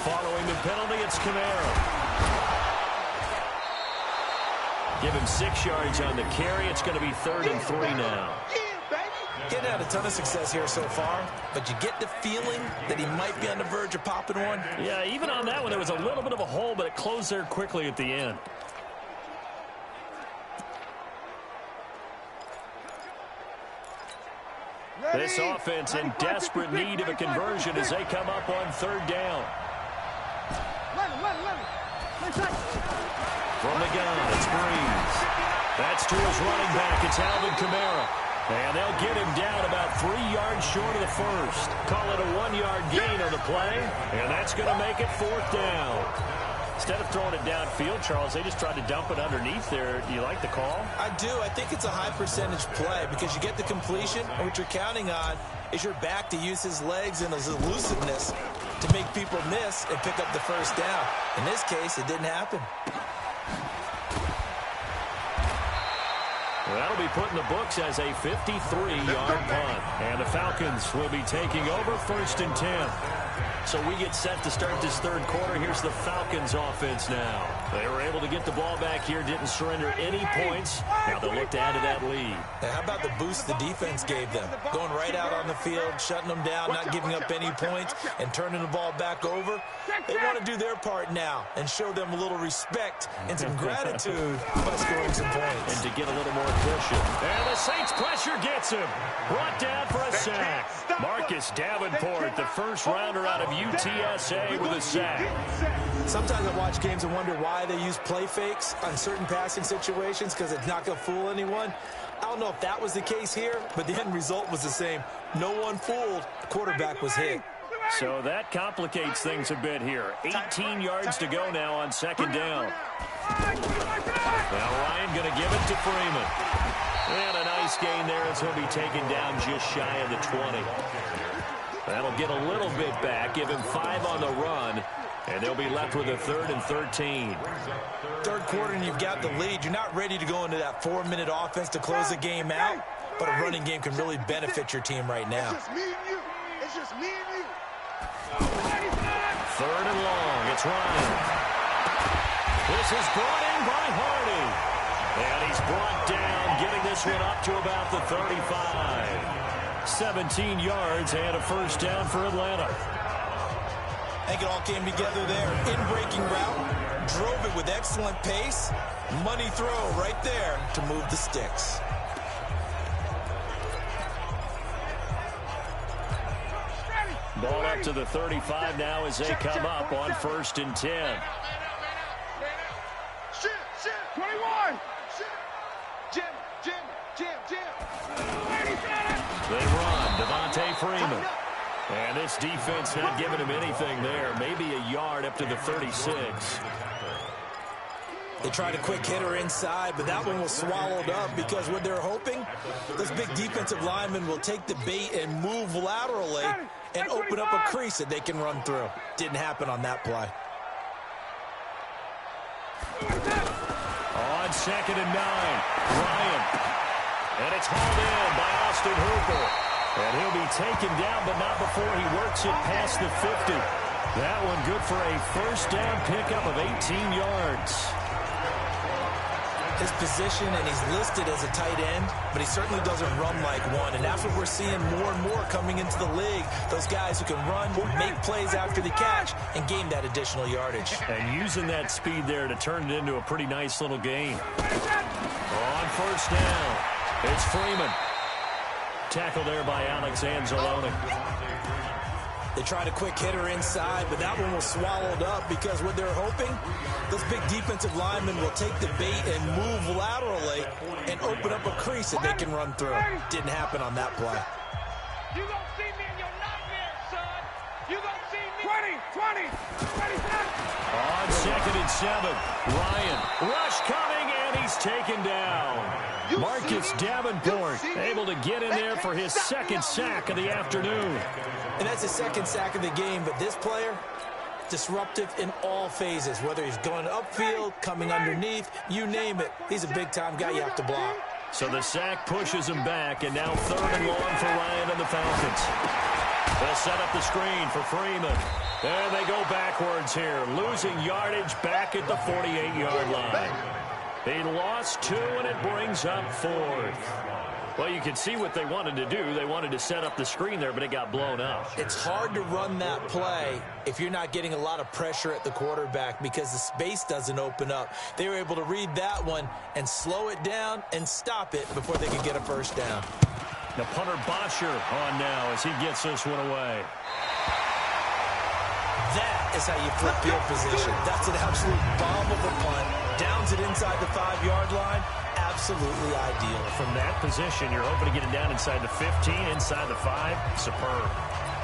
Following the penalty, it's Kamara. Give him 6 yards on the carry. It's going to be 3rd and 3 now. Getting out a ton of success here so far, but you get the feeling that he might be on the verge of popping one. Yeah, even on that one, there was a little bit of a hole, but it closed there quickly at the end. This offense in desperate need of a conversion as they come up on 3rd down. From the gun, it's Breeze. That's to his running back. It's Alvin Kamara. And they'll get him down about 3 yards short of the first. Call it a 1-yard gain on the play. And that's going to make it 4th down. Instead of throwing it downfield, Charles, they just tried to dump it underneath there. Do you like the call? I do. I think it's a high percentage play because you get the completion, and what you're counting on is your back to use his legs and his elusiveness to make people miss and pick up the first down. In this case, it didn't happen. Well, that'll be put in the books as a 53-yard punt. And the Falcons will be taking over 1st and 10. So we get set to start this 3rd quarter. Here's the Falcons offense now. They were able to get the ball back here, didn't surrender any points. Now they'll look to add to that lead. Now, how about the boost the defense gave them? Going right out on the field, shutting them down, not giving up any points, and turning the ball back over. They want to do their part now and show them a little respect and some gratitude by scoring some points. And to get a little more cushion. And the Saints pressure gets him. Brought down for a sack. Marcus Davenport, the first rounder out of UTSA with a sack. Sometimes I watch games and wonder why they use play fakes on certain passing situations because it's not going to fool anyone. I don't know if that was the case here, but the end result was the same. No one fooled. The quarterback was hit. So that complicates things a bit here. 18 yards to go now on 2nd down. Now Ryan going to give it to Freeman. And a nice gain there as he'll be taken down just shy of the 20. That'll get a little bit back, give him 5 on the run, and they'll be left with a 3rd and 13. 3rd quarter and you've got the lead. You're not ready to go into that 4-minute offense to close the game out, but a running game can really benefit your team right now. It's just me and you. It's just me and you. 3rd and long. It's Ryan. This is brought in by Hardy. And he's brought down, getting this one up to about the 35. 17 yards and a 1st down for Atlanta. I think it all came together there. In-breaking route, drove it with excellent pace. Money throw right there to move the sticks. Ball up to the 35 now as they come up on 1st and 10. 21. Jim. They run. Devontae Freeman. And this defense not giving him anything there. Maybe a yard up to the 36. They tried a quick hitter inside, but that one was swallowed up because what they're hoping, those big defensive linemen will take the bait and move laterally and open up a crease that they can run through. Didn't happen on that play. On 2nd and 9, Ryan. And it's hauled in by Austin Hooper. And he'll be taken down, but not before he works it past the 50. That one good for a 1st down pickup of 18 yards. His position, and he's listed as a tight end, but he certainly doesn't run like one. And that's what we're seeing more and more coming into the league. Those guys who can run, make plays after the catch, and gain that additional yardage. And using that speed there to turn it into a pretty nice little gain. On 1st down, it's Freeman. Tackle there by Alex Anzalone. They tried a quick hitter inside, but that one was swallowed up because what they're hoping, those big defensive linemen will take the bait and move laterally and open up a crease that they can run through. Didn't happen on that play. You gonna see me in your nightmares, son. You gonna see me. 20. On 2nd and 7, Ryan. Rush coming, and he's taken down. Marcus Davenport able to get in there for his 2nd sack of the afternoon. And that's his 2nd sack of the game, but this player, disruptive in all phases, whether he's going upfield, coming underneath, you name it. He's a big-time guy you have to block. So the sack pushes him back, and now 3rd and long for Ryan and the Falcons. They'll set up the screen for Freeman. And they go backwards here, losing yardage back at the 48-yard line. They lost 2, and it brings up 4th. Well, you can see what they wanted to do. They wanted to set up the screen there, but it got blown up. It's hard to run that play if you're not getting a lot of pressure at the quarterback because the space doesn't open up. They were able to read that one and slow it down and stop it before they could get a 1st down. The punter Bosher on now as he gets this one away. That is how you flip field position. That's an absolute bomb of a punt. Downs it inside the 5-yard line. Absolutely ideal. From that position, you're hoping to get it down inside the 15, inside the 5. Superb.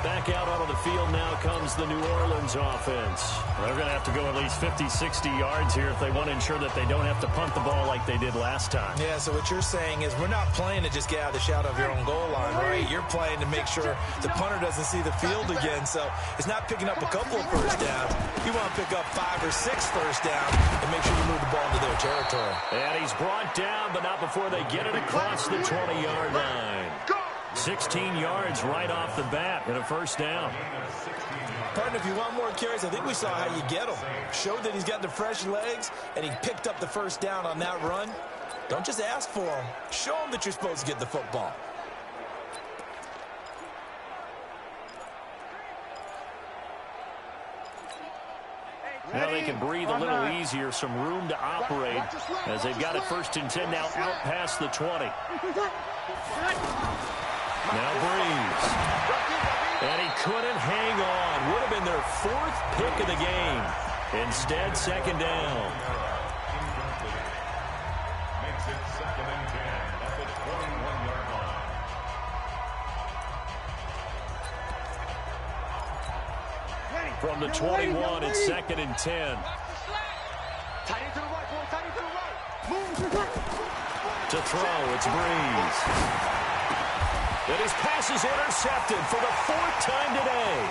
Back out onto the field now comes the New Orleans offense. They're going to have to go at least 50, 60 yards here if they want to ensure that they don't have to punt the ball like they did last time. Yeah, so what you're saying is we're not playing to just get out of the shadow of your own goal line, right? You're playing to make sure the punter doesn't see the field again. So it's not picking up a couple of 1st downs. You want to pick up 5 or 6 1st downs and make sure you move the ball into their territory. And he's brought down, but not before they get it across the 20-yard line. 16 yards right off the bat and a 1st down. Partner, if you want more carries, I think we saw how you get him. Showed that he's got the fresh legs, and he picked up the 1st down on that run. Don't just ask for him. Show him that you're supposed to get the football. Now they can breathe a little easier, some room to operate as they've got it 1st and 10 now out past the 20. Now Breeze. And he couldn't hang on. Would have been their 4th pick of the game. Instead, 2nd down. Makes it 2nd and 10 at the 21-yard line. From the 21, it's 2nd and 10. To throw, it's Breeze. And his pass is intercepted for the 4th time today.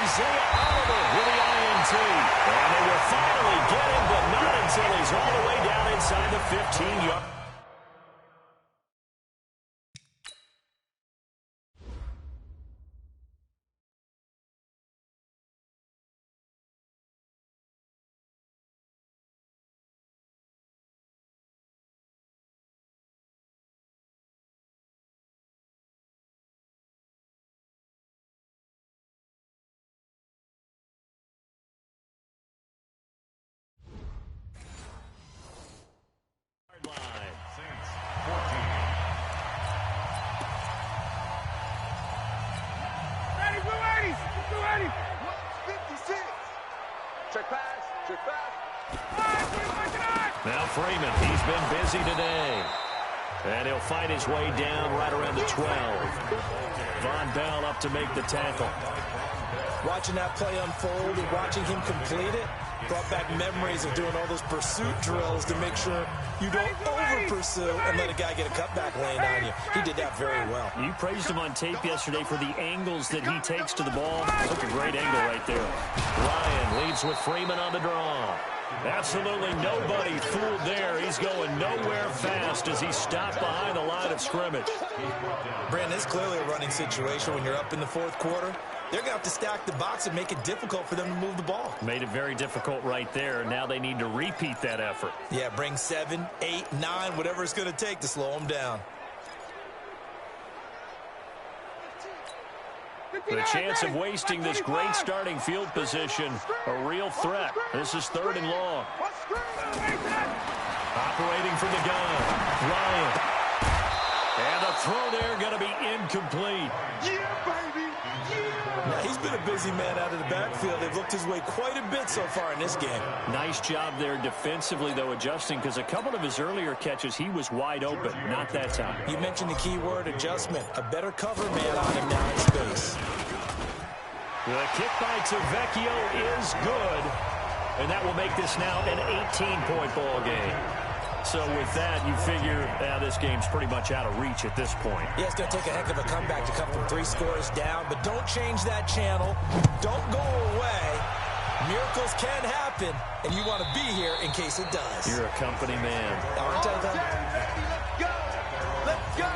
Isaiah Oliver with the INT. And they will finally get him, but not until he's all the way down inside the 15-yard. Freeman. He's been busy today. And he'll fight his way down right around the 12. Von Bell up to make the tackle. Watching that play unfold and watching him complete it brought back memories of doing all those pursuit drills to make sure you don't over-pursue and let a guy get a cutback lane on you. He did that very well. You praised him on tape yesterday for the angles that he takes to the ball. Took a great angle right there. Ryan leads with Freeman on the draw. Absolutely nobody fooled there. He's going nowhere fast as he stopped behind the line of scrimmage. Brandon, it's clearly a running situation when you're up in the fourth quarter. They're going to have to stack the box and make it difficult for them to move the ball. Made it very difficult right there. Now they need to repeat that effort. Yeah, bring 7, 8, 9, whatever it's going to take to slow them down. The chance of wasting this great starting field position, a real threat. This is 3rd and long. Operating from the gun, Ryan. And the throw there going to be incomplete. Yeah, baby. Now, he's been a busy man out of the backfield. They've looked his way quite a bit so far in this game. Nice job there defensively, though, adjusting, because a couple of his earlier catches, he was wide open. Not that time. You mentioned the key word, adjustment. A better cover man on him now in space. The kick by Tavecchio is good, and that will make this now an 18-point ball game. So with that, you figure this game's pretty much out of reach at this point. Yeah, it's going to take a heck of a comeback to come from 3 scores down, but don't change that channel. Don't go away. Miracles can happen, and you want to be here in case it does. You're a company man. Aren't I, though? Let's go. Let's go.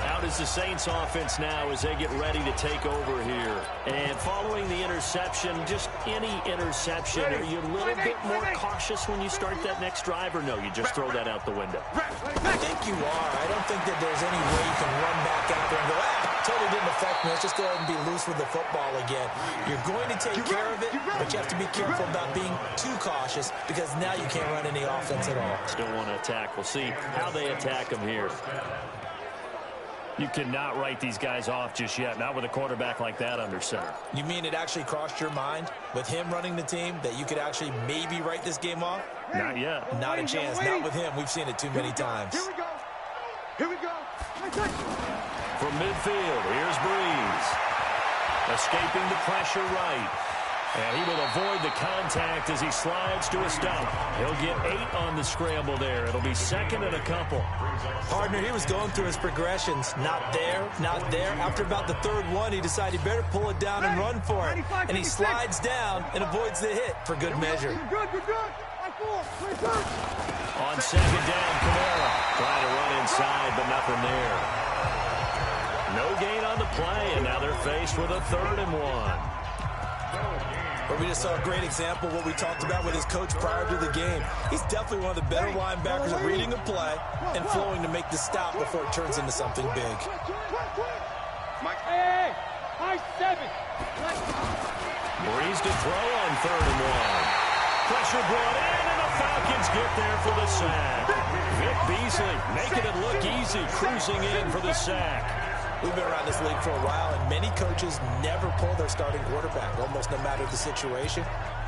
Out is the Saints offense now as they get ready to take over here. And following the interception, just any interception, are you a little bit more cautious when you start that next drive, or no, you just throw that out the window? I think you are. I don't think that there's any way you can run back out there and go, totally didn't affect me. Let's just go ahead and be loose with the football again. You're going to take care of it, but you have to be careful about being too cautious because now you can't run any offense at all. Still want to attack. We'll see how they attack them here. You cannot write these guys off just yet, not with a quarterback like that under center. You mean it actually crossed your mind with him running the team that you could actually maybe write this game off? Not yet. Not a chance. Not with him. We've seen it too many times. Here we go. Here we go. From midfield, here's Breeze. Escaping the pressure right. And he will avoid the contact as he slides to a stop. He'll get 8 on the scramble there. It'll be 2nd and a couple. Partner, he was going through his progressions. Not there, not there. After about the 3rd one, he decided he better pull it down and run for it. And he slides down and avoids the hit for good measure. You're good. On 2nd down, Kamara trying to run inside, but nothing there. No gain on the play, and now they're faced with a 3rd and 1. But we just saw a great example of what we talked about with his coach prior to the game. He's definitely one of the better linebackers at reading a play and flowing to make the stop before it turns into something big. Hey, high 7. Breeze to throw on 3rd and 1. Pressure brought in, and the Falcons get there for the sack. Vic Beasley making it look easy, cruising in for the sack. We've been around this league for a while, and many coaches never pull their starting quarterback, almost no matter the situation.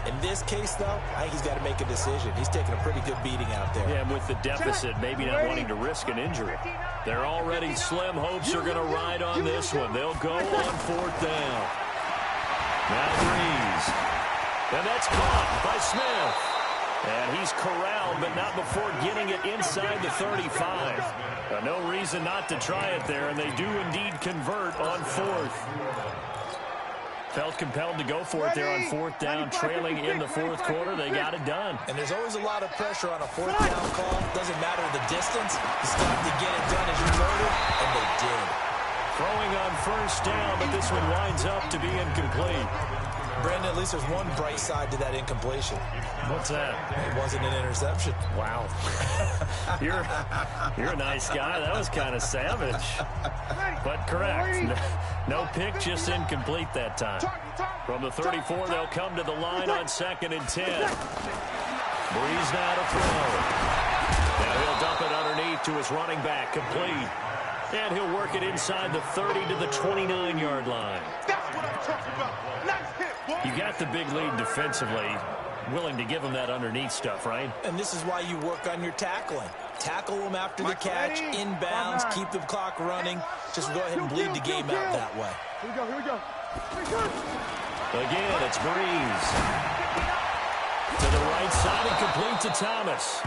In this case, though, I think he's got to make a decision. He's taking a pretty good beating out there. Yeah, and with the deficit, maybe not wanting to risk an injury. They're already slim hopes are going to ride on this one. They'll go on 4th down. Now Breeze. And that's caught by Smith. And he's corralled, but not before getting it inside the 35. No reason not to try it there, and they do indeed convert on 4th. Felt compelled to go for it there on 4th down, trailing in the 4th quarter. They got it done. And there's always a lot of pressure on a 4th down call. Doesn't matter the distance. You still have to get it done as you noted, and they did. Throwing on 1st down, but this one winds up to be incomplete. Brandon, at least there's one bright side to that incompletion. What's that? It wasn't an interception. Wow. You're a nice guy. That was kind of savage. But correct. No pick, just incomplete that time. From the 34, they'll come to the line on 2nd and 10. Breeze now to throw. Now he'll dump it underneath to his running back, complete. And he'll work it inside the 30 to the 29-yard line. That's what I'm talking about. Nice hit, boy. You got the big lead defensively. willing to give him that underneath stuff, right? And this is why you work on your tackling. Tackle them after the catch, inbounds, keep the clock running. Just go ahead and bleed the game out that way. Here we go, here we go. Again, it's Breeze. To the right side and complete to Thomas.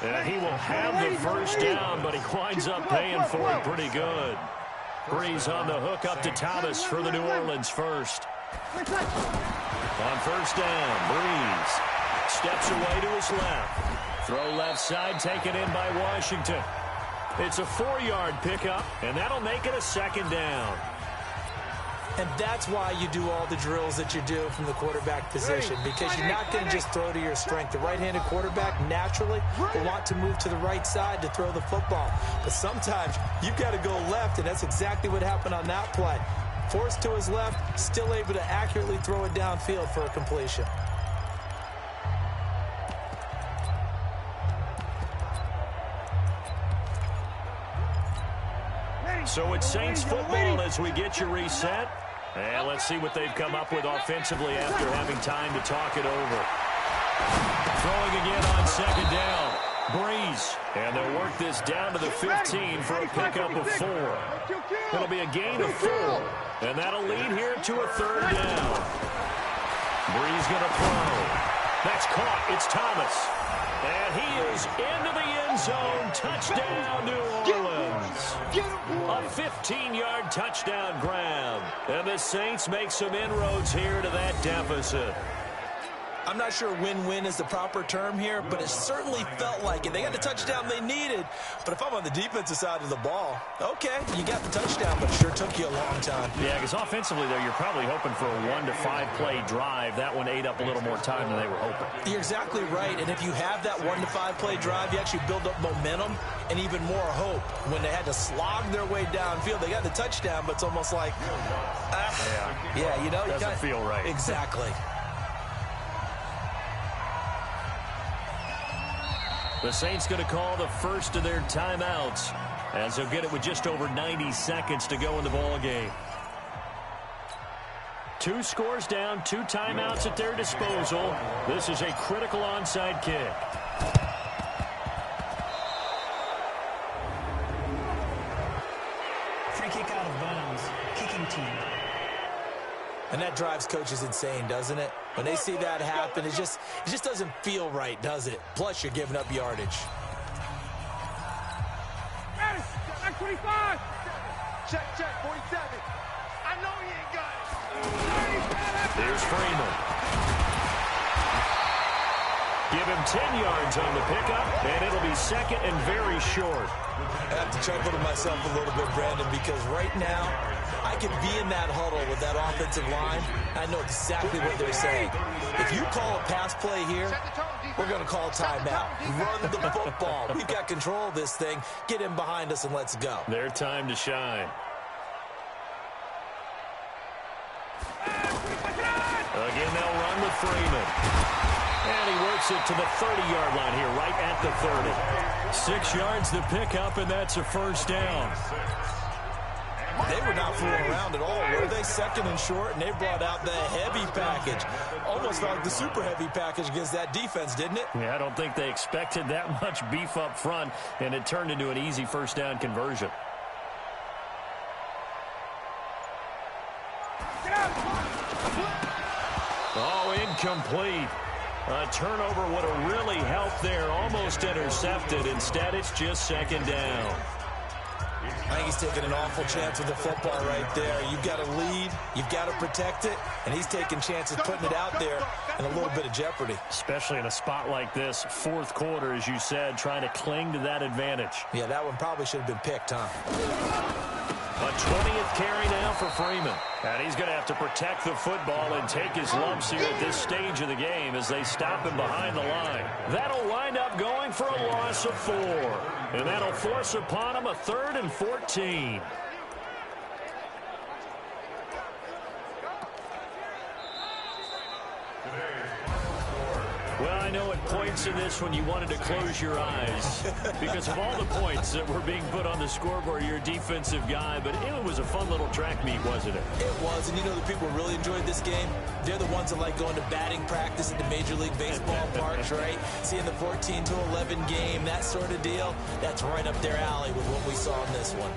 And he will have the first down, but he winds up paying for it pretty good. Breeze on the hook up to Thomas for the New Orleans first. On first down, Breeze steps away to his left. Throw left side, taken in by Washington. It's a 4-yard pickup, and that'll make it a second down. And that's why you do all the drills that you do from the quarterback position, because you're not going to just throw to your strength. The right-handed quarterback naturally will want to move to the right side to throw the football. But sometimes you've got to go left, and that's exactly what happened on that play. Forced to his left, still able to accurately throw it downfield for a completion. So it's Saints football as we get you reset. And let's see what they've come up with offensively after having time to talk it over. Throwing again on second down. Breeze. And they'll work this down to the 15 for a pickup of 4. It'll be a gain of 4. And that'll lead here to a third down. Breeze going to throw. That's caught. It's Thomas. And he is into the end zone. Touchdown, New Orleans. A 15-yard touchdown grab. And the Saints make some inroads here to that deficit. I'm not sure win-win is the proper term here, but it certainly felt like it. They got the touchdown they needed, but if I'm on the defensive side of the ball, okay, you got the touchdown, but it sure took you a long time. Yeah, because offensively, though, you're probably hoping for a 1 to 5 play drive. That one ate up a little more time than they were hoping. You're exactly right, and if you have that 1 to 5 play drive, you actually build up momentum and even more hope. When they had to slog their way downfield, they got the touchdown, but it's almost like, yeah, you know, doesn't feel right. Exactly. The Saints going to call the first of their timeouts as they'll get it with just over 90 seconds to go in the ball game. 2 scores down, 2 timeouts at their disposal. This is a critical onside kick. Free kick out of bounds. Kicking team. And that drives coaches insane, doesn't it? When they see that happen, it just doesn't feel right, does it? Plus, you're giving up yardage. Back 25. Check, 47. I know he ain't got it. Here's Freeman. Give him 10 yards on the pickup, and it'll be second and very short. I have to chuckle to myself a little bit, Brandon, because right now, I could be in that huddle with that offensive line. I know exactly what they're saying. If you call a pass play here, we're going to call timeout. Run the football. We've got control of this thing. Get in behind us and let's go. Their time to shine. Again, they'll run with Freeman. And he works it to the 30-yard line here, right at the 30. 6 yards the pickup, and that's a first down. They were not fooling around at all, were they? Second and short, and they brought out the heavy package. Almost like the super heavy package against that defense, didn't it? Yeah, I don't think they expected that much beef up front, and it turned into an easy first down conversion. Oh, incomplete. A turnover would have really helped there. Almost intercepted. Instead, it's just second down. I think he's taking an awful chance with the football right there. You've got to lead. You've got to protect it. And he's taking chances putting it out there in a little bit of jeopardy. Especially in a spot like this, fourth quarter, as you said, trying to cling to that advantage. Yeah, that one probably should have been picked, huh? A 20th carry now for Freeman. And he's going to have to protect the football and take his lumps here at this stage of the game as they stop him behind the line. That'll wind up going for a loss of 4. And that'll force upon him a 3rd and 14. Well, I know it points in this when you wanted to close your eyes because of all the points that were being put on the scoreboard. You're a defensive guy, but it was a fun little track meet, wasn't it? It was, and you know the people who really enjoyed this game? They're the ones that like going to batting practice at the Major League Baseball parks, right? Seeing the 14-11 game, that sort of deal, that's right up their alley with what we saw in this one.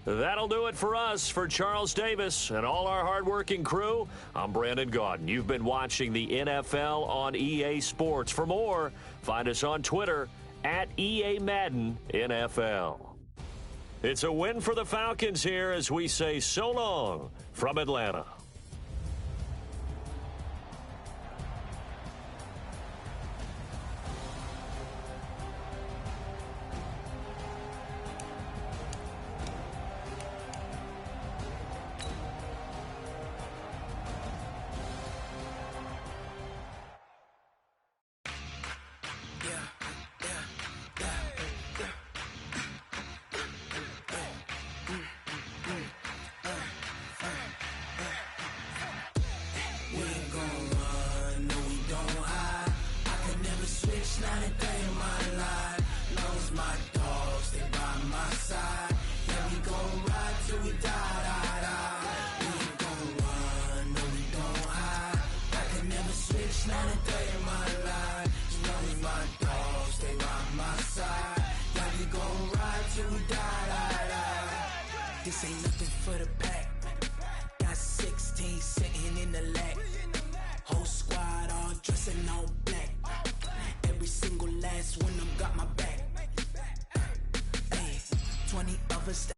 That'll do it for us. For Charles Davis and all our hardworking crew, I'm Brandon Gaudin. You've been watching the NFL on EA Sports. For more, find us on Twitter at EA Madden NFL. It's a win for the Falcons here as we say so long from Atlanta. Not a day in my life. Knows my dogs, they by my side. Yeah, we gon' ride till we die. We ain't gon' run, no, we don't hide. I can never switch, not a day in my life. Knows my dogs, they by my side. Yeah, we gon' ride till we die. This ain't nothing for the pack. Got 16 sitting in the lap. Whole squad all dressing all black. Every single last one of them got my back. Hey, 20 of us.